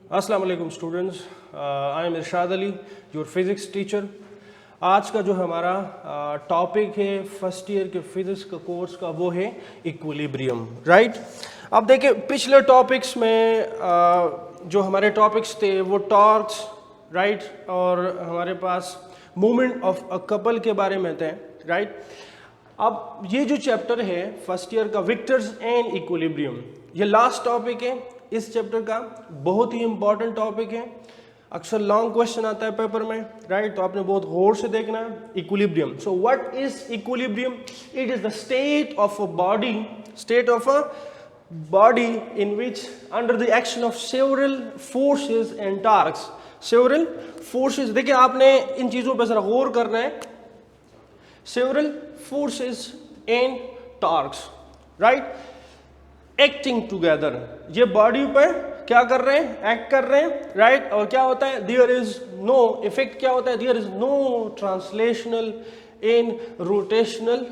अस्सलाम वालेकुम students, I am Irshad Ali, your physics teacher. आज का जो हमारा टॉपिक है फर्स्ट ईयर के फिज़िक्स का कोर्स का, वो है इक्विलिब्रियम, राइट। अब देखिए, पिछले टॉपिक्स में जो हमारे टॉपिक्स थे वो टॉर्क्स, राइट, और हमारे पास मूवमेंट ऑफ अ कपल के बारे में थे, राइट। अब ये जो चैप्टर है फर्स्ट ईयर का, वेक्टर्स एंड इक्विलिब्रियम, ये लास्ट टॉपिक है इस चैप्टर का। बहुत ही इंपॉर्टेंट टॉपिक है, अक्सर लॉन्ग क्वेश्चन आता है पेपर में, राइट। तो आपने बहुत गौर से देखना है। Equilibrium, so what is equilibrium? It is the state of a body in which under the action of several forces and torques, several forces, देखिए आपने इन चीजों पर जरा गौर करना है। several forces and torques, right, acting together, ये body पर क्या कर रहे हैं? एक्ट कर रहे हैं, राइट। और क्या होता है? There is no effect. क्या होता है? There is no translational in rotational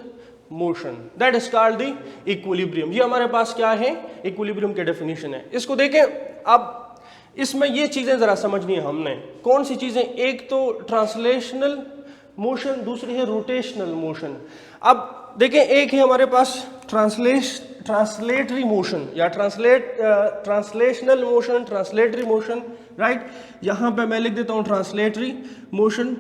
motion, that is called the equilibrium. ये हमारे पास क्या है? इक्विलिब्रियम के डेफिनेशन है। इसको देखें। अब इसमें ये चीजें जरा समझनी है हमने। कौन सी चीजें? एक तो ट्रांसलेशनल मोशन, दूसरी है रोटेशनल मोशन। अब देखें, एक है हमारे पास ट्रांसलेटरी मोशन या translational motion, translatory motion, right. यहां पे मैं लिख देता हूं ट्रांसलेटरी मोशन।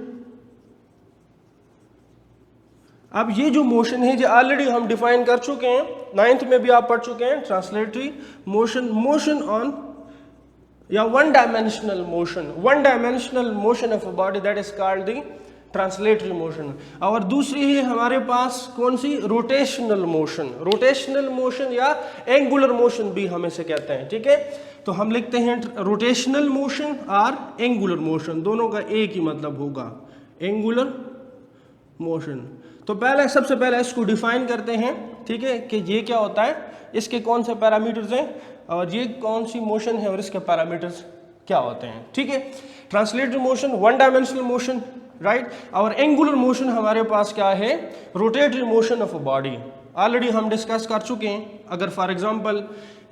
अब ये जो मोशन है, जो ऑलरेडी हम डिफाइन कर चुके हैं, 9th में भी आप पढ़ चुके हैं। ट्रांसलेटरी मोशन, मोशन ऑन या one dimensional motion of a body, that is called the translatory motion. और दूसरी है हमारे पास कौन सी? रोटेशनल मोशन या एंगुलर मोशन भी हम इसे कहते हैं, ठीक है। तो हम लिखते हैं रोटेशनल मोशन और एंगुलर मोशन, दोनों का एक ही मतलब होगा, एंगुलर मोशन। तो सबसे पहले इसको डिफाइन करते हैं, ठीक है, कि ये क्या होता है, इसके कौन से पैरामीटर्स हैं और ये कौन सी मोशन है और इसके पैरामीटर्स क्या होते हैं, ठीक है। Translatory motion, one dimensional motion, right. और एंगुलर मोशन हमारे पास क्या है? Rotatory motion of a body. Already हम डिस्कस कर चुके हैं। अगर फॉर एग्जांपल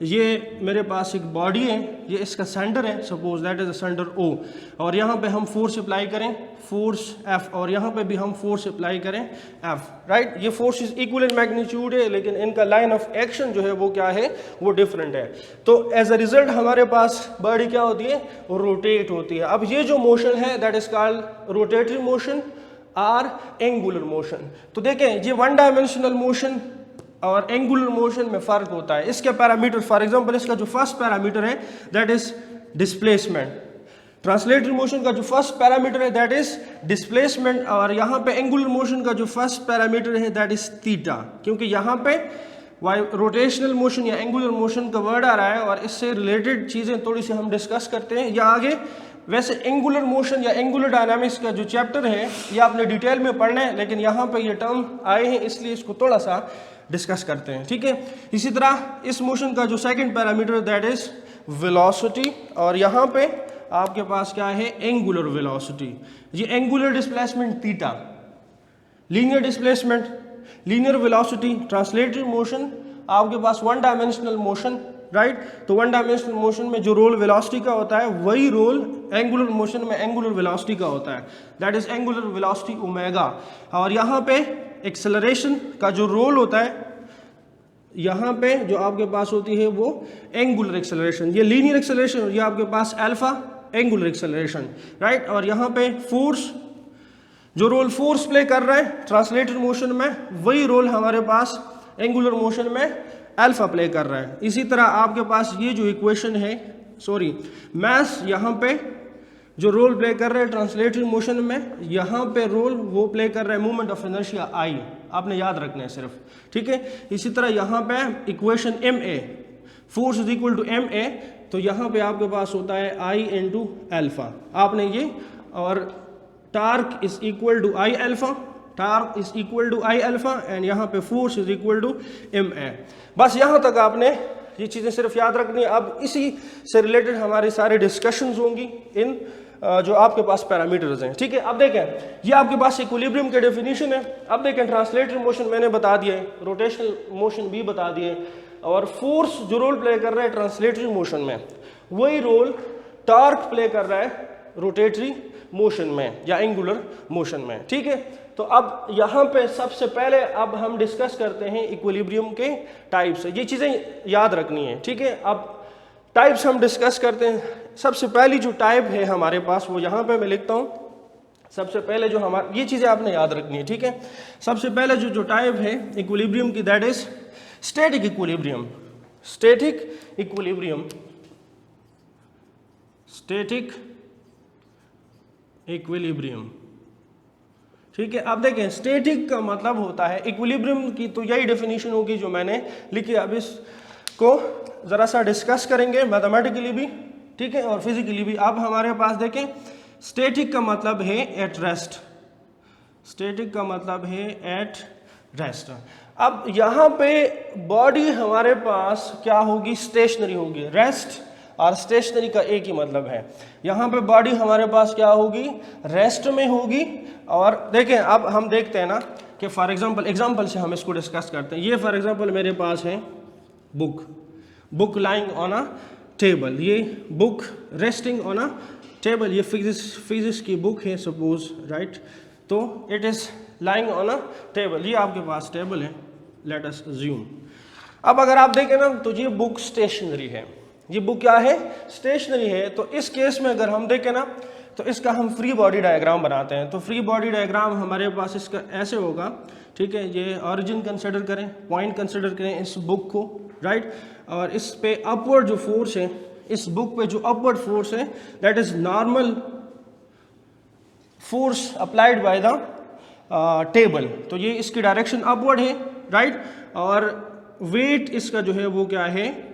ये मेरे पास एक बॉडी है, ये इसका सेंटर है, suppose that is a centre O, और यहाँ पे हम फोर्स अप्लाई करें, फोर्स F, और यहाँ पे भी हम फोर्स अप्लाई करें F, राइट। ये फोर्सेस इक्वल इन मैग्नीट्यूड है, लेकिन इनका लाइन ऑफ एक्शन जो है वो क्या है? वो डिफरेंट है। तो एज अ रिजल्ट हमारे पास बॉडी क्या होती है? रोटेट होती है। अब ये जो मोशन है that is called rotatory motion और एंगुलर मोशन। तो देखें, ये वन डायमेंशनल मोशन और एंगुलर मोशन में फर्क होता है। इसके पैरामीटर, फॉर एग्जांपल इसका जो फर्स्ट पैरामीटर है that is displacement. Translatory motion का जो फर्स्ट पैरामीटर है दैट इज डिस्प्लेसमेंट, और यहाँ पे एंगुलर मोशन का जो फर्स्ट पैरामीटर है दैट इज थीटा। क्योंकि यहाँ पे रोटेशनल मोशन या एंगुलर मोशन का वर्ड आ रहा है और इससे रिलेटेड चीज़ें थोड़ी सी हम डिस्कस करते हैं या आगे। वैसे एंगुलर मोशन या एंगुलर डायनामिक्स का जो चैप्टर है ये आपने डिटेल में पढ़ना है, लेकिन यहाँ पे ये टर्म आए हैं इसलिए इसको थोड़ा सा डिस्कस करते हैं, ठीक है। इसी तरह इस मोशन का जो second parameter that is velocity, और यहाँ पे आपके पास क्या है? Angular velocity. ये angular displacement theta, linear displacement, linear velocity, translatory motion, आपके पास वन डायमेंशनल मोशन, राइट। तो वन डायमेंशनल मोशन में जो रोल वेलोसिटी का होता है वही रोल एंगुलर मोशन में एंगुलर वेलोसिटी का होता है, that is angular velocity omega. और यहाँ पे एक्सेलरेशन का जो रोल होता है, यहाँ पे जो आपके पास होती है वो एंगुलर एक्सेलरेशन। ये लीनियर एक्सेलरेशन, ये आपके पास अल्फा एंगुलर एक्सेलरेशन, राइट। और यहाँ पे फोर्स, जो रोल फोर्स प्ले कर रहा है ट्रांसलेटरी मोशन में, वही रोल हमारे पास एंगुलर मोशन में अल्फा प्ले कर रहा है। इसी तरह आपके पास ये जो इक्वेशन है, मास यहाँ पे जो रोल प्ले कर रहा है ट्रांसलेटरी मोशन में, यहाँ पे रोल वो प्ले कर रहा है मूवमेंट ऑफ इनर्शिया I, आपने याद रखना है सिर्फ, ठीक है। इसी तरह यहाँ पे equation MA, force is equal to MA, तो यहाँ पे आपके पास होता है I इंटू अल्फा, आपने ये, और torque is equal to I alpha, and यहाँ पे force is equal to MA। बस यहाँ तक आपने ये चीज़ें सिर्फ याद रखनी है। अब इसी से रिलेटेड हमारे सारे डिस्कशंस होंगी इन जो आपके पास पैरामीटर्स हैं, ठीक है। अब देखें, ये आपके पास इक्विलिब्रियम के डेफिनेशन है। अब देखें, ट्रांसलेटरी मोशन मैंने बता दिया है, रोटेशनल मोशन भी बता दिए, और फोर्स जो रोल प्ले कर रहा है ट्रांसलेटरी मोशन में, वही रोल टॉर्क प्ले कर रहा है रोटेटरी मोशन में या एंगुलर मोशन में, ठीक है। तो अब यहाँ पे सबसे पहले अब हम डिस्कस करते हैं इक्विलिब्रियम के टाइप्स, ये चीज़ें याद रखनी है, ठीक है। अब टाइप्स हम डिस्कस करते हैं। सबसे पहली जो टाइप है हमारे पास वो यहाँ पे मैं लिखता हूँ। सबसे पहले जो हमारा, ये चीज़ें आपने याद रखनी है, ठीक है। सबसे पहले जो टाइप है इक्विलिब्रियम की, that is static equilibrium. Static equilibrium, static equilibrium, ठीक है। अब देखें स्टैटिक का मतलब होता है, इक्विलिब्रियम की तो यही डेफिनेशन होगी जो मैंने लिखी। अब इसको ज़रा सा डिस्कस करेंगे मैथमेटिकली भी, ठीक है, और फिजिकली भी। अब हमारे पास देखें स्टैटिक का मतलब है एट रेस्ट, स्टैटिक का मतलब है एट रेस्ट। अब यहाँ पे बॉडी हमारे पास क्या होगी, स्टेशनरी होगी। रेस्ट और स्टेशनरी का एक ही मतलब है। यहाँ पे बॉडी हमारे पास क्या होगी, रेस्ट में होगी। और देखें अब हम देखते हैं ना कि फॉर एग्जांपल से हम इसको डिस्कस करते हैं। ये फॉर एग्जांपल मेरे पास है book lying on a table, ये book resting on a table, ये फिजिक्स की बुक है सपोज, राइट। तो it is lying on a table, ये आपके पास टेबल है, लेट अस अज्यूम। अब अगर आप देखें ना तो ये बुक स्टेशनरी है, ये बुक क्या है, स्टेशनरी है। तो इस केस में अगर हम देखें ना तो इसका हम फ्री बॉडी डायग्राम बनाते हैं। तो फ्री बॉडी डायग्राम हमारे पास इसका ऐसे होगा, ठीक है। ये ओरिजिन कंसिडर करें, पॉइंट कंसिडर करें इस बुक को, राइट। और इस पे अपवर्ड जो फोर्स है, इस बुक पे जो अपवर्ड फोर्स है, that is normal force applied by the table. तो ये इसकी डायरेक्शन अपवर्ड है, राइट। और वेट इसका जो है वो क्या है,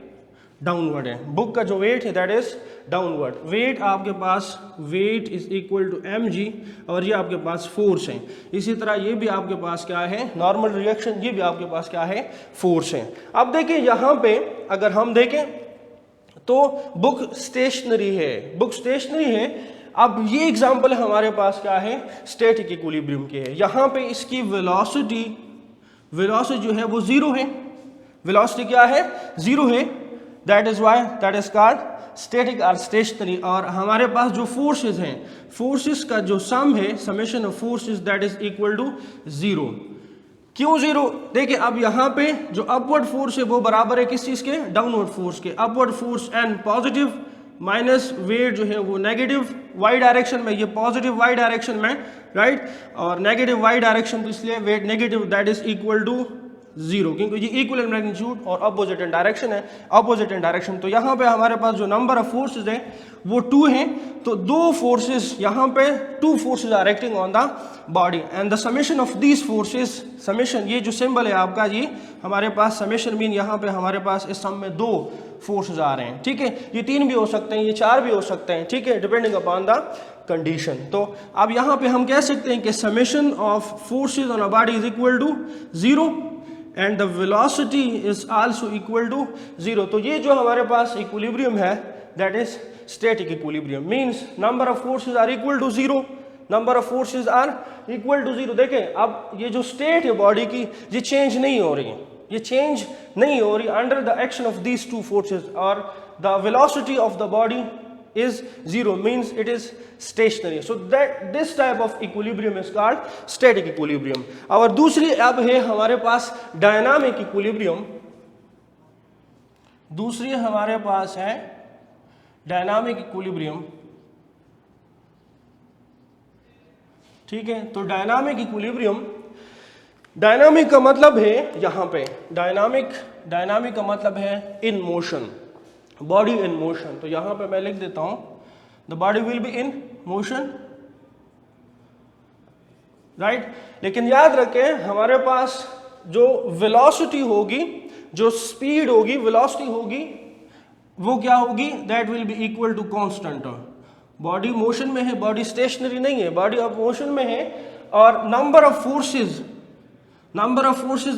डाउनवर्ड है। बुक का जो वेट है दैट इज डाउनवर्ड। वेट आपके पास, weight is equal to mg, और ये आपके पास फोर्स है। इसी तरह ये भी आपके पास क्या है, नॉर्मल रिएक्शन, ये भी आपके पास क्या है, फोर्स है। अब देखिए यहाँ पे अगर हम देखें तो बुक स्टेशनरी है, बुक स्टेशनरी है। अब ये एग्जांपल हमारे पास क्या है, स्टैटिक इक्विलिब्रियम की है। यहाँ पे इसकी वेलोसिटी जो है वो जीरो है, वेलोसिटी क्या है, जीरो है। That is why that is called static और स्टेशनरी। और हमारे पास जो फोर्सेस हैं, फोर्सेस का जो सम है, summation of forces, that is equal to zero. क्यों जीरो, देखिए अब यहाँ पे जो अपवर्ड फोर्स है वो बराबर है किस चीज के, डाउनवर्ड फोर्स के। Upward force N positive minus weight जो है वो नेगेटिव वाई डायरेक्शन में, ये पॉजिटिव वाई डायरेक्शन में, राइट। और नेगेटिव वाई डायरेक्शन तो इसलिए weight negative, that is equal to zero, क्योंकि ये इक्वल मैग्नीट्यूड और अपोजिट इन डायरेक्शन है, अपोजिट इन डायरेक्शन। तो यहाँ पे हमारे पास जो नंबर ऑफ फोर्सेस है वो 2 हैं। तो दो फोर्सेस यहाँ पे, 2 forces are acting on the body and the summation of these forces, summation ये जो सिंबल है आपका, ये हमारे पास समेशन मीन यहाँ पे हमारे पास इस सम में 2 फोर्सेस आ रहे हैं, ठीक है। ये 3 भी हो सकते हैं, ये 4 भी हो सकते हैं, ठीक है, डिपेंडिंग अपॉन द कंडीशन। तो अब यहाँ पे हम कह सकते हैं कि summation of forces on a body is equal to 0 and the velocity is also equal to 0। तो ये जो हमारे पास इक्विलिब्रियम है, that is static equilibrium, means number of forces are equal to 0, number of forces are equal to 0। देखें अब ये जो state है बॉडी की, ये चेंज नहीं हो रही है, ये चेंज नहीं हो रही under the action of these 2 forces. और the velocity of the body is 0, means it is stationary। so that this type of equilibrium is called static equilibrium। और दूसरी अब है हमारे पास डायनामिक इक्विलिब्रियम। दूसरी हमारे पास है डायनामिक इक्विलिब्रियम, ठीक है। तो डायनामिक इक्विलिब्रियम, डायनामिक का मतलब है यहाँ पे, डायनामिक का मतलब है in motion, body in motion. तो यहां पे मैं लिख देता हूं the body will be in motion, right. लेकिन याद रखें हमारे पास जो वेलोसिटी होगी, जो स्पीड होगी, वेलोसिटी होगी, वो क्या होगी, that will be equal to constant. Body motion में है, बॉडी स्टेशनरी नहीं है, बॉडी ऑफ मोशन में है। और number of forces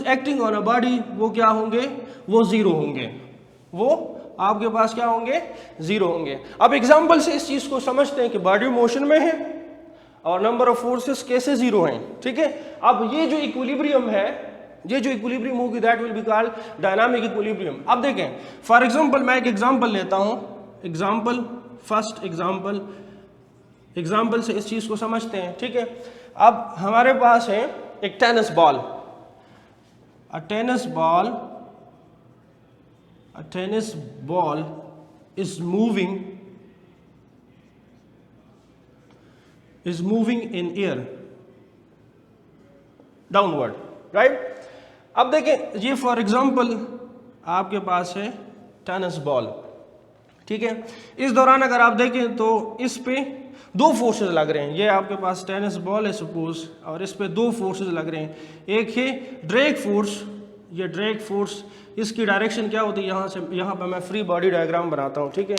acting on a body वो क्या होंगे, वो 0 होंगे, वो आपके पास क्या होंगे, 0 होंगे। अब एग्जांपल से इस चीज को समझते हैं कि बॉडी मोशन में है और नंबर ऑफ फोर्सेस कैसे 0 हैं, ठीक है। अब ये जो इक्विलिब्रियम है, ये जो इक्विलिब्रियम होगी, that will be called dynamic equilibrium. अब देखें फॉर एग्जांपल, मैं एक एग्जांपल लेता हूं, एग्जांपल फर्स्ट एग्जाम्पल से इस चीज़ को समझते हैं, ठीक है। अब हमारे पास है एक tennis ball, a tennis ball is moving in air downward, right? अब देखें, ये फॉर एग्जांपल आपके पास है टेनिस बॉल, ठीक है। इस दौरान अगर आप देखें तो इस पे दो फोर्सेस लग रहे हैं। ये आपके पास टेनिस बॉल है सपोज, और इस पे दो फोर्सेस लग रहे हैं। एक है ड्रैग फोर्स, ये ड्रैग फोर्स, इसकी डायरेक्शन क्या होती है, यहाँ से यहाँ पे मैं फ्री बॉडी डायग्राम बनाता हूँ, ठीक है।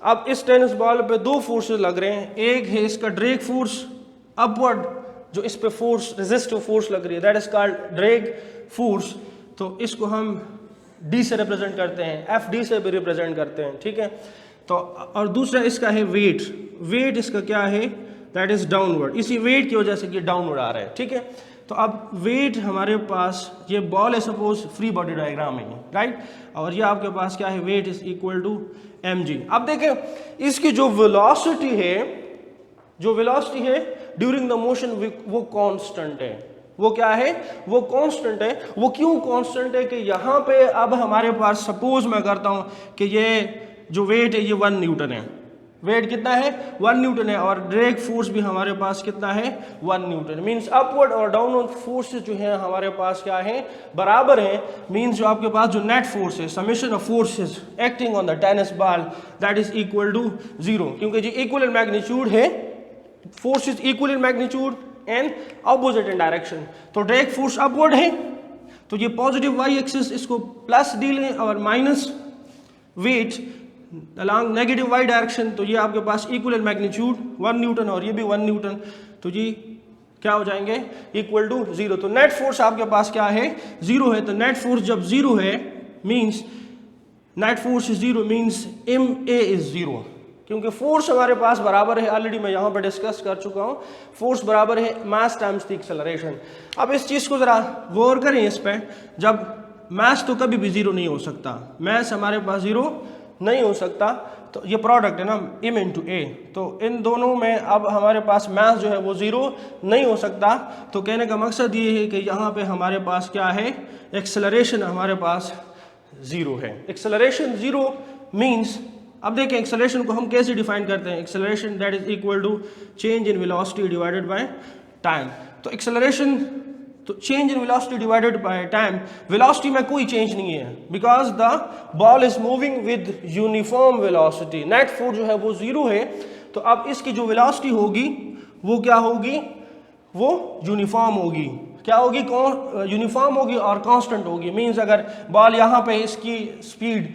अब इस टेनिस बॉल पे दो फोर्सेस लग रहे हैं। एक है इसका ड्रैग फोर्स अपवर्ड, जो इस पे फोर्स रेजिस्टिव फोर्स लग रही है, that is called drag force. तो इसको हम डी से रिप्रेजेंट करते हैं, एफ डी से भी रिप्रेजेंट करते हैं, ठीक है। तो और दूसरा इसका है वेट इसका क्या है, दैट इज डाउनवर्ड। इसी वेट की वजह से ये डाउनवर्ड आ रहा है, ठीक है। तो अब वेट हमारे पास, ये बॉल है सपोज, फ्री बॉडी डायग्राम है, राइट। और ये आपके पास क्या है, weight is equal to mg। अब देखें, इसकी जो वेलोसिटी है ड्यूरिंग द मोशन, वो कांस्टेंट है। वो क्या है, वो कांस्टेंट है। वो क्यों कांस्टेंट है कि यहाँ पे अब हमारे पास सपोज मैं करता हूँ कि ये जो वेट है ये 1 न्यूटन है। वेट कितना है, 1 न्यूटन है। और ड्रैग फोर्स भी हमारे पास कितना है, 1 न्यूटन। मींस अपवर्ड और डाउनवर्ड फोर्सेस जो है हमारे पास क्या है, बराबर है। मींस जो आपके पास जो नेट फोर्स है, summation of forces acting on the tennis ball, that is equal to 0, क्योंकि जो इक्वल इन मैग्नीट्यूड है, forces equal in magnitude and opposite in direction. तो ड्रैग फोर्स अपवर्ड है, तो ये पॉजिटिव वाई एक्सिस, इसको plus D लें, और minus weight along negative Y direction. तो ये आपके पास इक्वल इन मैग्नीट्यूड 1 न्यूटन, और ये भी 1 न्यूटन। तो जी क्या हो जाएंगे, इक्वल टू 0। तो नेट फोर्स आपके पास क्या है, 0 है। तो नेट फोर्स जब 0 है, means net force is 0, means M A is 0, क्योंकि फोर्स हमारे पास बराबर है, ऑलरेडी मैं यहाँ पर डिस्कस कर चुका हूँ, फोर्स बराबर है मास टाइम्स द एक्सेलरेशन। अब इस चीज़ को ज़रा गौर करें इस पर, जब मास तो कभी भी 0 नहीं हो सकता, मास हमारे पास 0 नहीं हो सकता। तो ये प्रोडक्ट है ना, m इंटू ए, तो इन दोनों में अब हमारे पास मास जो है वो 0 नहीं हो सकता। तो कहने का मकसद ये है कि यहाँ पे हमारे पास क्या है, एक्सेलरेशन हमारे पास 0 है। एक्सेलरेशन 0 मीन्स, अब देखें एक्सेलरेशन को हम कैसे डिफाइन करते हैं, acceleration that is equal to change in velocity divided by time. तो एक्सेलरेशन, तो change in velocity divided by time, velocity में कोई चेंज नहीं है, because the ball is moving with uniform velocity. Net force जो है वो 0 है। तो अब इसकी जो वेलोसिटी होगी वो क्या होगी, वो यूनिफॉर्म होगी। क्या होगी, यूनिफॉर्म होगी और कांस्टेंट होगी। मींस अगर बॉल यहाँ पे इसकी स्पीड,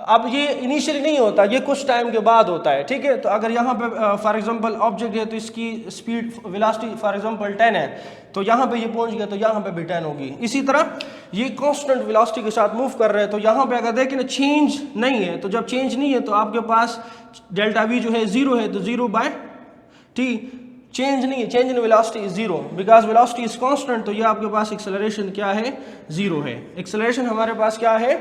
अब ये इनिशियली नहीं होता, ये कुछ टाइम के बाद होता है, ठीक है। तो अगर यहाँ पे फॉर एग्जांपल ऑब्जेक्ट है, तो इसकी स्पीड वेलोसिटी फॉर एग्जांपल 10 है, तो यहाँ पे ये पहुँच गया, तो यहाँ पे भी 10 होगी। इसी तरह ये कांस्टेंट वेलोसिटी के साथ मूव कर रहे हैं। तो यहाँ पे अगर देखें ना, चेंज नहीं है, तो जब चेंज नहीं है तो आपके पास डेल्टा वी जो है 0 है, तो 0 बाय टी, चेंज नहीं है, change in velocity is 0, because velocity is constant. तो ये आपके पास एक्सेलरेशन क्या है, 0 है। एक्सेलरेशन हमारे पास क्या है,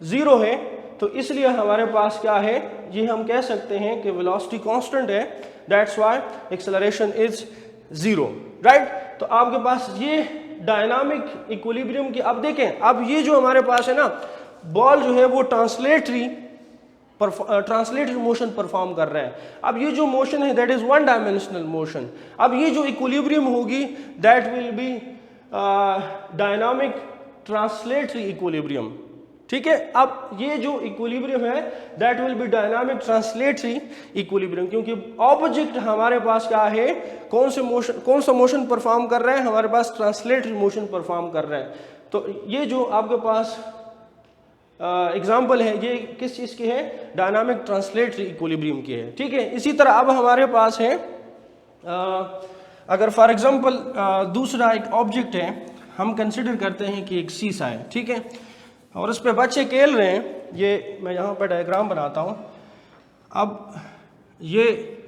0 है। तो इसलिए हमारे पास क्या है, ये हम कह सकते हैं कि वेलोसिटी कांस्टेंट है, that's why acceleration is 0, right. तो आपके पास ये डायनामिक इक्विलिब्रियम की, अब देखें, अब ये जो हमारे पास है ना, बॉल जो है वो ट्रांसलेटरी मोशन परफॉर्म कर रहा है। अब ये जो मोशन है दैट इज 1 डायमेंशनल मोशन। अब ये जो इक्विलिब्रियम होगी that will B dynamic translatory equilibrium, ठीक है। अब ये जो इक्विलिब्रियम है that will B dynamic translatory equilibrium, क्योंकि ऑब्जेक्ट हमारे पास क्या है, कौन सा मोशन परफॉर्म कर रहा है, हमारे पास ट्रांसलेटरी मोशन परफॉर्म कर रहा है। तो ये जो आपके पास एग्जाम्पल है, ये किस चीज़ की है, डायनामिक ट्रांसलेटरी इक्विलिब्रियम की है, ठीक है। इसी तरह अब हमारे पास है, अगर फॉर एग्जांपल दूसरा एक ऑब्जेक्ट है, हम कंसिडर करते हैं कि एक शीशा है, ठीक है, और उस पर बच्चे खेल रहे हैं। ये मैं यहाँ पर डायग्राम बनाता हूँ। अब ये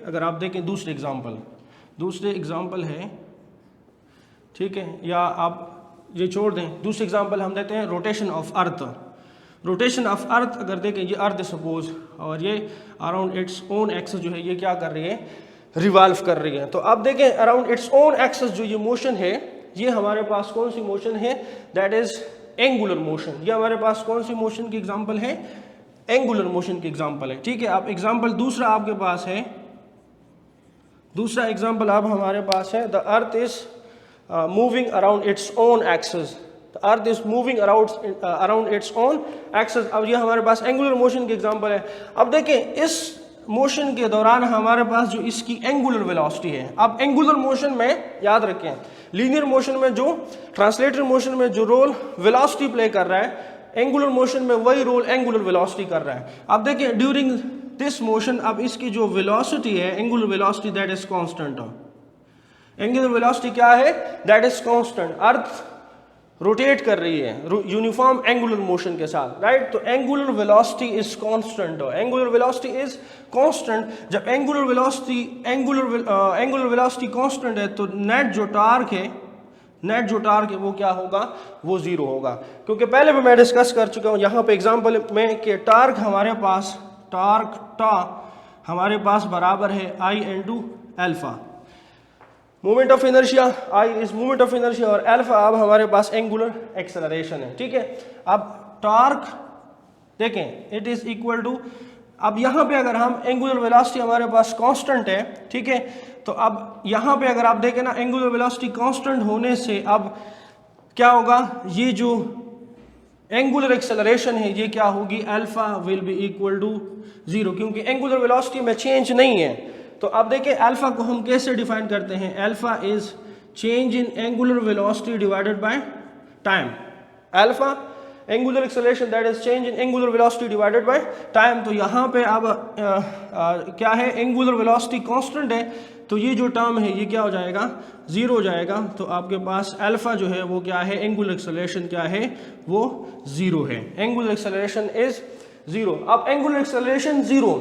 अगर आप देखें दूसरे एग्जांपल है, ठीक है, या आप ये छोड़ दें, दूसरे एग्जांपल हम देते हैं rotation of earth. Rotation of earth अगर देखें, ये अर्थ सपोज, और ये अराउंड इट्स ओन एक्सिस जो है ये क्या कर रही है, रिवॉल्व कर रही है। तो अब देखें अराउंड इट्स ओन एक्सिस जो ये मोशन है, ये हमारे पास कौन सी मोशन है, दैट इज एंगुलर मोशन। ये हमारे पास कौन सी मोशन की एग्जांपल है, एंगुलर मोशन की एग्जांपल है। ठीक है, अब एग्जांपल दूसरा आपके पास है, दूसरा एग्जांपल अब हमारे पास है, the earth is moving around its own axis, the earth is moving around its own axis. अब ये हमारे पास एंगुलर मोशन की एग्जांपल है। अब देखें इस मोशन के दौरान हमारे पास जो इसकी एंगुलर वेलोसिटी है, अब एंगुलर मोशन में याद रखें, लीनियर मोशन में जो, ट्रांसलेटरी मोशन में जो रोल वेलोसिटी प्ले कर रहा है, एंगुलर मोशन में वही रोल एंगुलर वेलोसिटी कर रहा है। अब देखिए ड्यूरिंग दिस मोशन, अब इसकी जो वेलोसिटी है, angular velocity that is constant. Angular velocity क्या है, that is constant. Earth rotate कर रही है यूनिफॉर्म एंगुलर मोशन के साथ, राइट। तो angular velocity is constant, angular velocity is constant. जब एंगुलर वेलोसिटी कांस्टेंट है तो नेट जो टार्क है वो क्या होगा, वो जीरो होगा। क्योंकि पहले भी मैं डिस्कस कर चुका हूं यहाँ पे एग्जांपल में कि टार्क हमारे पास, टार्क टा हमारे पास बराबर है आई into alpha. Moment of inertia, I is moment of inertia, और अल्फा अब हमारे पास एंगुलर एक्सेलरेशन है। ठीक है, अब टार्क देखें इट इज इक्वल टू, अब यहाँ पे अगर हम एंगुलर वेलोसिटी हमारे पास कांस्टेंट है, ठीक है, तो अब यहाँ पे अगर आप देखें ना, एंगुलर वेलोसिटी कांस्टेंट होने से अब क्या होगा, ये जो एंगुलर एक्सेलरेशन है ये क्या होगी, alpha will be equal to zero, क्योंकि एंगुलर वेलोसिटी में चेंज नहीं है। तो अब देखिए अल्फा को हम कैसे डिफाइन करते हैं, alpha is change in angular velocity divided by time. Alpha angular acceleration that is change in angular velocity divided by time. तो यहाँ पे अब क्या है, एंगुलर वेलोसिटी कांस्टेंट है, तो ये जो टर्म है ये क्या हो जाएगा, जीरो हो जाएगा। तो आपके पास अल्फा जो है वो क्या है, एंगुलर एक्सेलरेशन क्या है, वो जीरो है। Angular acceleration is zero. अब एंगुलर एक्सेलरेशन जीरो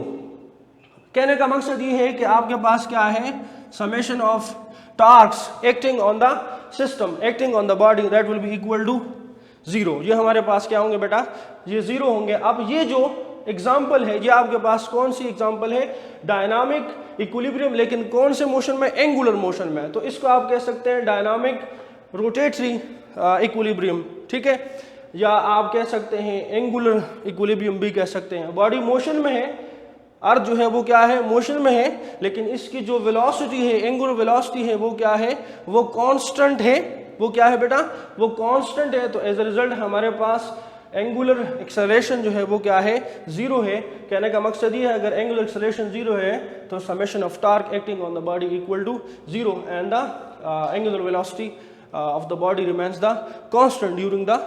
कहने का मकसद ये है कि आपके पास क्या है, summation of torques acting on the system, acting on the body, that will be equal to zero. ये हमारे पास क्या होंगे बेटा, ये जीरो होंगे। अब ये जो एग्जाम्पल है ये आपके पास कौन सी एग्जाम्पल है, डायनामिक इक्विलिब्रियम, लेकिन कौन से मोशन में, एंगुलर मोशन में। तो इसको आप कह सकते हैं डायनामिक रोटेटरी इक्विलिब्रियम, ठीक है, या आप कह सकते हैं एंगुलर इक्विलिब्रियम भी कह सकते हैं। बॉडी मोशन में है, अर्थ जो है वो क्या है, मोशन में है, लेकिन इसकी जो वेलोसिटी है, एंगुलर वेलोसिटी है, वो क्या है, वो कांस्टेंट है। वो क्या है बेटा, वो कांस्टेंट है। तो एज अ रिजल्ट हमारे पास एंगुलर एक्सेलरेशन जो है वो क्या है, जीरो है। कहने का मकसद ये है अगर एंगुलर एक्सेलरेशन जीरो है तो summation of torque acting on the body equal to zero and the angular velocity of the body remains the constant during the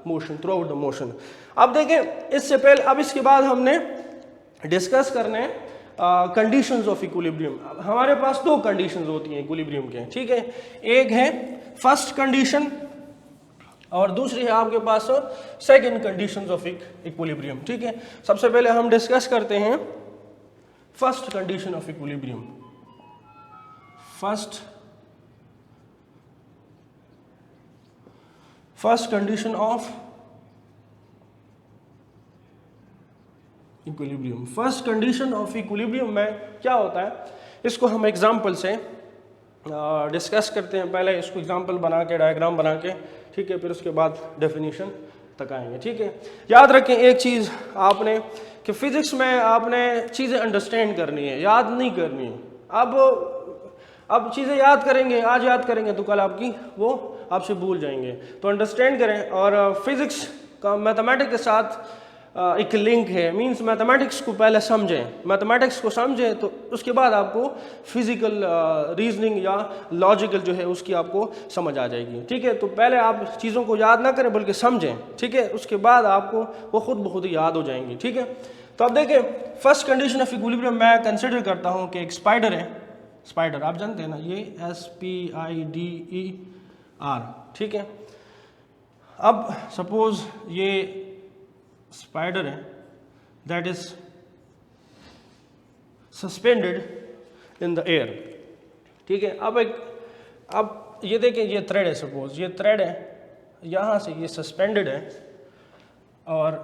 motion, throughout the motion. अब देखें इससे पहले, अब इसके बाद हमने डिस्कस करने कंडीशंस ऑफ इक्विलिब्रियम। हमारे पास दो कंडीशंस होती हैं इक्विलिब्रियम के, ठीक है। एक है फर्स्ट कंडीशन और दूसरी है आपके पास सेकंड कंडीशंस ऑफ इक्विलिब्रियम, ठीक है। सबसे पहले हम डिस्कस करते हैं first condition of equilibrium. First condition of equilibrium. First condition of equilibrium में क्या होता है, इसको हम एग्जांपल से डिस्कस करते हैं। पहले इसको एग्जांपल बना के, डायग्राम बना के, ठीक है, फिर उसके बाद डेफिनेशन तक आएंगे, ठीक है। याद रखें एक चीज़ आपने कि फिजिक्स में आपने चीज़ें अंडरस्टैंड करनी है, याद नहीं करनी है। अब चीज़ें याद करेंगे, आज याद करेंगे तो कल आपकी वो आपसे भूल जाएंगे। तो अंडरस्टैंड करें। और फिजिक्स का मैथमेटिक्स के साथ एक लिंक है, मींस मैथमेटिक्स को पहले समझें, मैथमेटिक्स को समझें तो उसके बाद आपको फिजिकल रीजनिंग या लॉजिकल जो है उसकी आपको समझ आ जाएगी, ठीक है। तो पहले आप चीज़ों को याद ना करें बल्कि समझें, ठीक है, उसके बाद आपको वो खुद ब खुद याद हो जाएंगी, ठीक है। तो अब देखिए फर्स्ट कंडीशन ऑफ इक्विलिब्रियम मैं कंसिडर करता हूँ कि एक स्पाइडर है, स्पाइडर आप जानते हैं ना, ये SPIDER, ठीक है। अब सपोज ये स्पाइडर है that is suspended in the air, ठीक है। अब ये देखें, ये थ्रेड है, सपोज ये थ्रेड है, यहाँ से ये सस्पेंडेड है और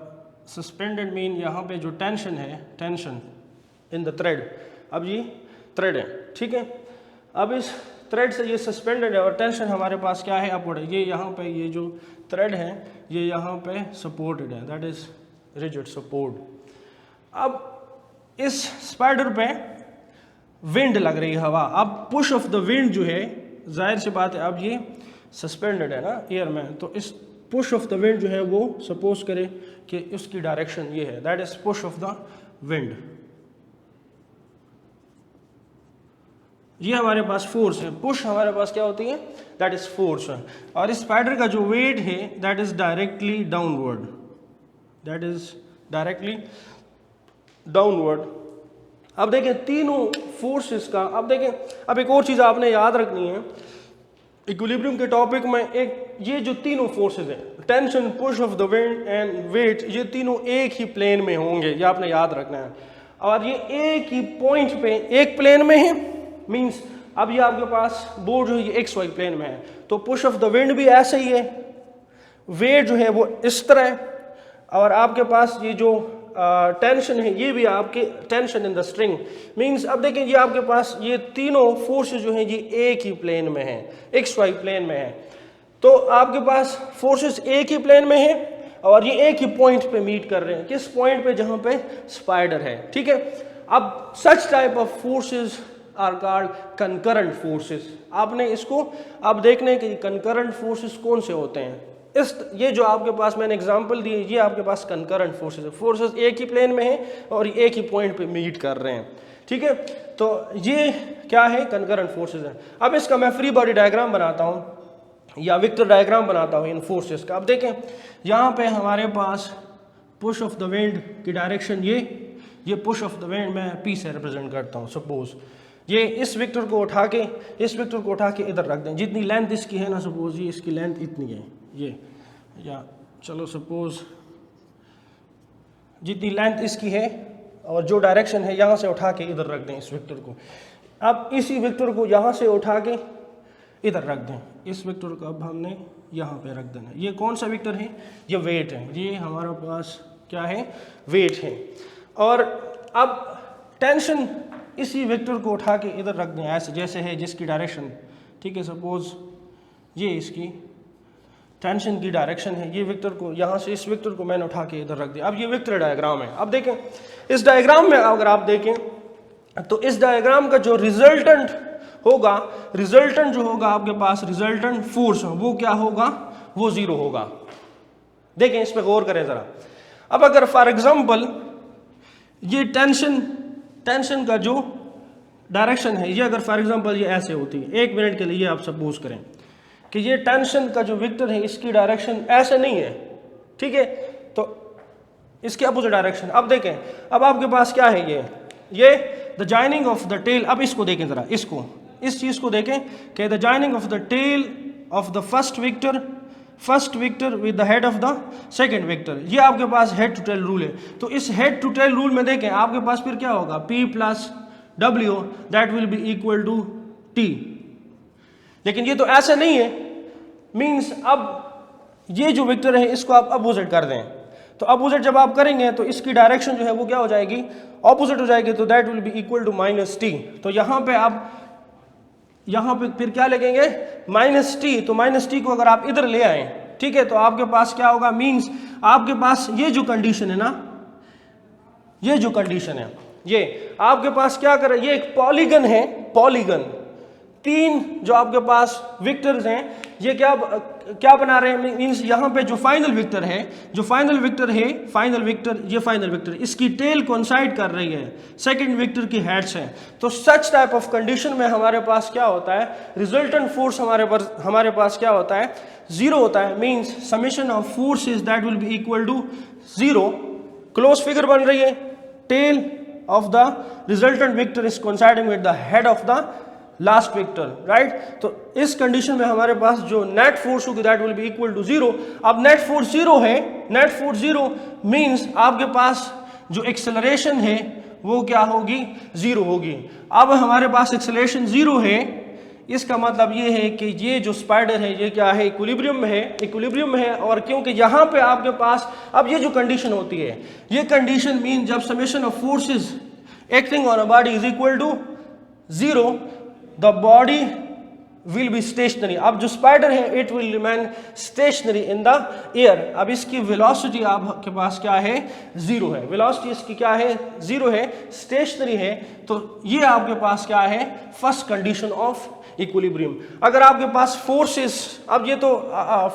सस्पेंडेड मीन यहाँ पे जो टेंशन है, टेंशन इन द थ्रेड, अब ये थ्रेड है, ठीक है। अब इस थ्रेड से ये सस्पेंडेड है और टेंशन हमारे पास क्या है, अपवर्ड है। ये यहाँ पे ये जो थ्रेड है ये यहाँ पे सपोर्टेड है, दैट इज रिजिड सपोर्ट। अब इस स्पाइडर पे विंड लग रही है, हवा। अब पुश ऑफ द विंड जो है, जाहिर सी बात है अब ये सस्पेंडेड है ना एयर में, तो इस पुश ऑफ द विंड जो है वो सपोज करे कि उसकी डायरेक्शन ये है, that is push of the wind. ये हमारे पास फोर्स है, पुश हमारे पास क्या होती है, दैट इज फोर्स है। और इस स्पाइडर का जो वेट है that is directly downward, that is directly downward. अब देखें तीनों फोर्सेस का, अब देखें अब एक और चीज़ आपने याद रखनी है इक्विलिब्रियम के टॉपिक में, एक ये जो तीनों फोर्सेस हैं, tension, push of the wind and weight, ये तीनों एक ही प्लेन में होंगे, ये आपने याद रखना है। और ये एक ही पॉइंट पे एक प्लेन में है, मींस अब ये आपके पास बोर्ड जो है ये एक्स वाई प्लेन में है, तो पुश ऑफ द विंड भी ऐसे ही है, वेट जो है वो इस तरह है, और आपके पास ये जो टेंशन है ये भी आपके tension in the string, means अब देखें ये आपके पास ये तीनों फोर्सेस जो हैं ये एक ही प्लेन में है, एक्स वाई प्लेन में है। तो आपके पास फोर्सेस एक ही प्लेन में है और ये एक ही पॉइंट पे मीट कर रहे हैं, किस पॉइंट पे, जहां पे स्पाइडर है, ठीक है। अब such type of forces are called concurrent forces. आपने इसको अब देखने कि कंकरेंट फोर्सेस कौन से होते हैं। इस ये जो आपके पास मैंने एग्जांपल दी, ये आपके पास कंकरेंट फोर्सेस है, फोर्सेस एक ही प्लेन में है और एक ही पॉइंट पे मीट कर रहे हैं, ठीक है। तो ये क्या है, कंकरेंट फोर्सेस है। अब इसका मैं फ्री बॉडी डायग्राम बनाता हूँ या वेक्टर डायग्राम बनाता हूँ इन फोर्सेस का। अब देखें यहाँ पे हमारे पास पुश ऑफ द विंड की डायरेक्शन ये पुश ऑफ द विंड मैं पी से रिप्रेजेंट करता हूँ। सपोज ये इस वेक्टर को उठा के, इस वेक्टर को उठा के इधर रख दें, जितनी लेंथ इसकी है ना, सपोज ये इसकी लेंथ इतनी है ये, या चलो सपोज जितनी लेंथ इसकी है और जो डायरेक्शन है यहाँ से उठा के इधर रख दें इस वेक्टर को। अब इसी वेक्टर को यहाँ से उठा के इधर रख दें, इस वेक्टर को अब हमने यहाँ पे रख देना। ये कौन सा वेक्टर है, ये वेट है, ये हमारे पास क्या है, वेट है। और अब टेंशन इसी वेक्टर को उठा के इधर रख दें, ऐसे जैसे है जिसकी डायरेक्शन, ठीक है। सपोज ये इसकी टेंशन की डायरेक्शन है, ये वेक्टर को यहाँ से इस वेक्टर को मैंने उठा के इधर रख दिया। अब ये वेक्टर डायग्राम है। अब देखें इस डायग्राम में अगर आप देखें तो इस डायग्राम का जो रिजल्टेंट होगा, रिजल्टेंट जो होगा आपके पास, रिजल्टेंट फोर्स वो क्या होगा, वो 0 होगा। देखें इस पर गौर करें जरा। अब अगर फॉर एग्जांपल ये टेंशन का जो डायरेक्शन है, ये अगर फॉर एग्जांपल ये ऐसे होती है, 1 मिनट के लिए आप सपोज करें कि ये टेंशन का जो वेक्टर है इसकी डायरेक्शन ऐसे नहीं है, ठीक है, तो इसके अपोजिट डायरेक्शन। अब देखें अब आपके पास क्या है, ये the joining of the tail. अब इसको देखें जरा, इसको, इस चीज को देखें कि the joining of the tail of the first vector with the head of the second vector, ये आपके पास हेड टू टेल रूल है। तो इस हेड टू टेल रूल में देखें आपके पास फिर क्या होगा, P plus W that will be equal to T। लेकिन ये तो ऐसा नहीं है, मींस अब ये जो वेक्टर है इसको आप अपोजिट कर दें, तो अपोजिट जब आप करेंगे तो इसकी डायरेक्शन जो है वो क्या हो जाएगी, ऑपोजिट हो जाएगी, तो that will be equal to -T। तो यहाँ पे आप यहाँ पे फिर क्या लगेंगे, -T। तो -T को अगर आप इधर ले आए, ठीक है, तो आपके पास क्या होगा, मींस आपके पास ये जो कंडीशन है ना, ये जो कंडीशन है, ये आपके पास क्या कर रहा है, ये एक पॉलीगन है, पॉलीगन। 3 जो आपके पास वेक्टर्स हैं ये क्या बना रहे हैं, मींस यहाँ पे जो फाइनल वेक्टर है, ये फाइनल वेक्टर इसकी टेल कोइंसाइड कर रही है सेकंड वेक्टर की हेड से। तो सच टाइप ऑफ कंडीशन में हमारे पास क्या होता है, रिजल्टेंट फोर्स हमारे पास क्या होता है, 0 होता है। Means summation of force is that will be equal to 0। Close figure बन रही है, tail of the resultant vector is coinciding with the head of the last vector, right. तो इस कंडीशन में हमारे पास जो नेट फोर्स होगी that will be equal to 0। अब नेट फोर्स 0 है, नेट फोर्स 0 मींस आपके पास जो एक्सेलरेशन है वो क्या होगी, 0 होगी। अब हमारे पास एक्सेलरेशन 0 है, इसका मतलब ये है कि ये जो स्पाइडर है ये क्या है, इक्विलिब्रियम में है, इक्विलिब्रियम में है। और क्योंकि यहाँ पे आपके पास अब ये जो कंडीशन होती है, ये कंडीशन मीन जब summation of forces acting on a body is equal to 0, the body will be stationary. अब जो स्पाइडर है it will remain stationary in the air. अब इसकी वेलोसिटी आपके पास क्या है, 0 है, वेलोसिटी इसकी क्या है, 0 है, स्टेशनरी है। तो ये आपके पास क्या है, फर्स्ट कंडीशन ऑफ इक्विलिब्रियम। अगर आपके पास फोर्सेस, अब ये तो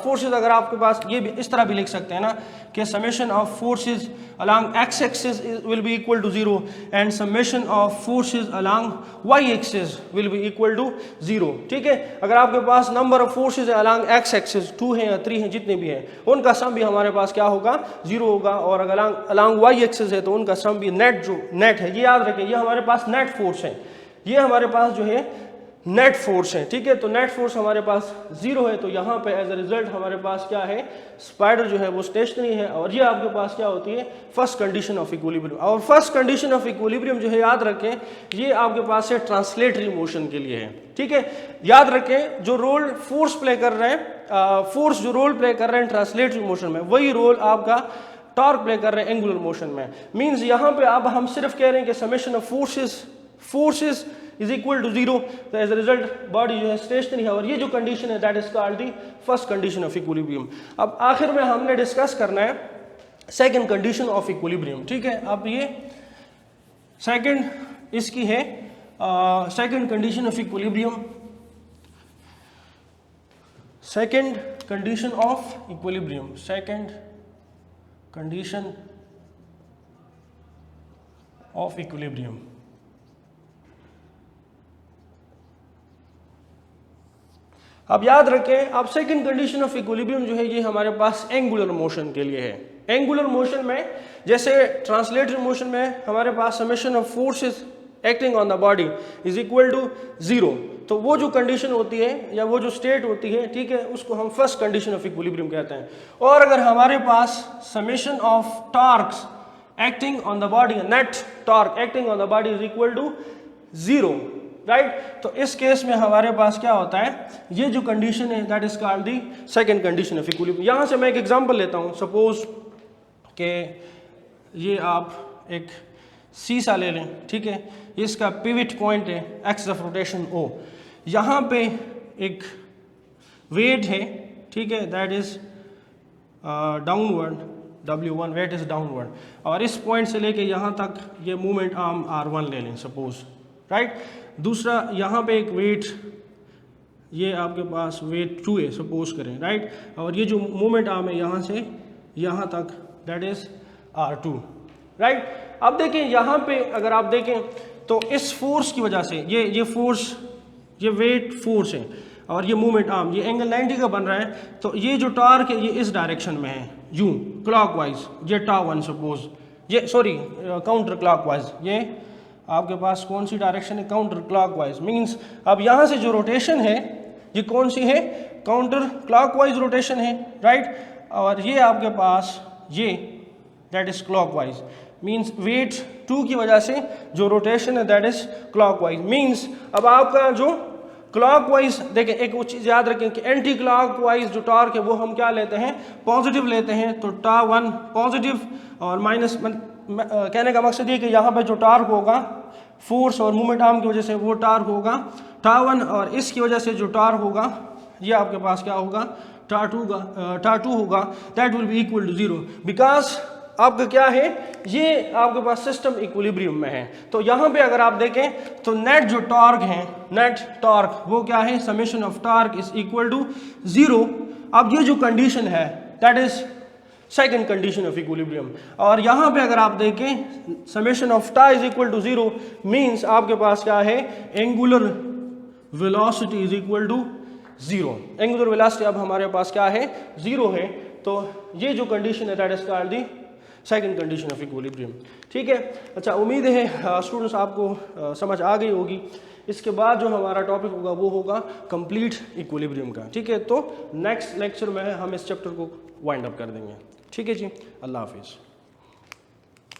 फोर्सेस अगर आपके पास ये भी इस तरह भी लिख सकते हैं ना कि summation of forces along x axis will be equal to 0 and summation of forces along y axis will be equal to 0। ठीक है, अगर आपके पास नंबर ऑफ फोर्सेस है along x axis 2 है या 3 है, जितने भी हैं उनका सम भी हमारे पास क्या होगा, 0 होगा। और अगर along y axis है तो उनका सम भी नेट, जो नेट है, ये याद रखें, ये हमारे पास नेट फोर्स है, ये हमारे पास जो है नेट फोर्स है। ठीक है, तो नेट फोर्स हमारे पास 0 है, तो यहाँ पे एज अ रिजल्ट हमारे पास क्या है, स्पाइडर जो है वो स्टेशनरी है। और ये आपके पास क्या होती है, फर्स्ट कंडीशन ऑफ इक्विलिब्रियम। और फर्स्ट कंडीशन ऑफ इक्विलिब्रियम जो है याद रखें, ये आपके पास है ट्रांसलेटरी मोशन के लिए है। ठीक है, याद रखें जो रोल फोर्स प्ले कर रहे हैं, फोर्स जो रोल प्ले कर रहे हैं ट्रांसलेटरी मोशन में, वही रोल आपका टॉर्क प्ले कर रहे हैं एंगुलर मोशन में। मीन्स यहाँ पे अब हम सिर्फ कह रहे हैं कि summation of forces is equal to 0, तो एज अ रिजल्ट बॉडी जो है स्टेशनरी है। और ये जो कंडीशन है that is called the first condition of equilibrium. अब आखिर में हमने डिस्कस करना है सेकंड कंडीशन ऑफ इक्विलिब्रियम। ठीक है, अब ये सेकंड इसकी है second condition of equilibrium. Second condition of equilibrium, second condition of equilibrium. अब याद रखें, अब सेकंड कंडीशन ऑफ इक्विलिब्रियम जो है ये हमारे पास एंगुलर मोशन के लिए है। एंगुलर मोशन में जैसे ट्रांसलेटरी मोशन में हमारे पास summation of forces acting on the body is equal to 0, तो वो जो कंडीशन होती है या वो जो स्टेट होती है, ठीक है, उसको हम फर्स्ट कंडीशन ऑफ इक्विलिब्रियम कहते हैं। और अगर हमारे पास summation of torques acting on the body, net torque acting on the body is equal to 0, right, तो इस केस में हमारे पास क्या होता है, ये जो कंडीशन है that is called the second condition of equilibrium. यहां से मैं एक एग्जांपल लेता हूं, सपोज कि ये आप एक सीसा ले लें, ठीक है, इसका पिवट पॉइंट है एक्सिस ऑफ रोटेशन O, यहाँ पे एक वेट है, ठीक है, that is downward W1, weight is downward, और इस पॉइंट से लेके यहाँ तक ये मूवमेंट आर्म R1 ले लें सपोज, राइट। दूसरा यहाँ पे एक वेट, ये आपके पास वेट 2 है सपोज करें, राइट, और ये जो मूवमेंट आर्म है यहाँ से यहाँ तक दैट इज R2, राइट। अब देखें यहाँ पे अगर आप देखें तो इस फोर्स की वजह से ये फोर्स, ये वेट फोर्स है और ये मूवमेंट आर्म, ये एंगल 90 का बन रहा है, तो ये जो टॉर्क है ये इस डायरेक्शन में है, यूं क्लॉकवाइज, ये τ1 सपोज, ये सॉरी काउंटर क्लॉकवाइज, ये आपके पास कौन सी डायरेक्शन है, काउंटर क्लॉकवाइज। मींस अब यहाँ से जो रोटेशन है ये कौन सी है, काउंटर क्लॉकवाइज रोटेशन है, राइट, और ये आपके पास ये that is clockwise. Means weight 2 की वजह से जो रोटेशन है दैट इज क्लॉकवाइज। मींस अब आपका जो क्लॉकवाइज, देखें एक चीज़ याद रखें कि एंटी क्लॉकवाइज जो टॉर्क है वो हम क्या लेते हैं, पॉजिटिव लेते हैं, तो τ1 पॉजिटिव और माइनस, कहने का मकसद ये कि यहाँ पे जो टॉर्क होगा फोर्स और मूवमेंट आर्म की वजह से वो टॉर्क होगा τ1, और इसकी वजह से जो टॉर्क होगा ये आपके पास क्या होगा, τ2 होगा, that will be equal to 0, because आपका क्या है, ये आपके पास सिस्टम इक्विलिब्रियम में है। तो यहाँ पे अगर आप देखें तो नेट जो टॉर्क है, नेट टॉर्क वो क्या है, summation of torque is equal to 0। अब ये जो कंडीशन है that is second condition of equilibrium, और यहाँ पे अगर आप देखें summation of τ is equal to 0, means आपके पास क्या है, angular velocity is equal to 0। Angular velocity अब हमारे पास क्या है, 0 है, तो ये जो कंडीशन है that is called the second condition of equilibrium. ठीक है, अच्छा, उम्मीद है स्टूडेंट्स आपको समझ आ गई होगी। इसके बाद जो हमारा टॉपिक होगा वो होगा कंप्लीट इक्विलिब्रियम का। ठीक है, तो नेक्स्ट लेक्चर में हम इस चैप्टर को वाइंड अप कर देंगे। ठीक है जी, अल्लाह हाफिज़।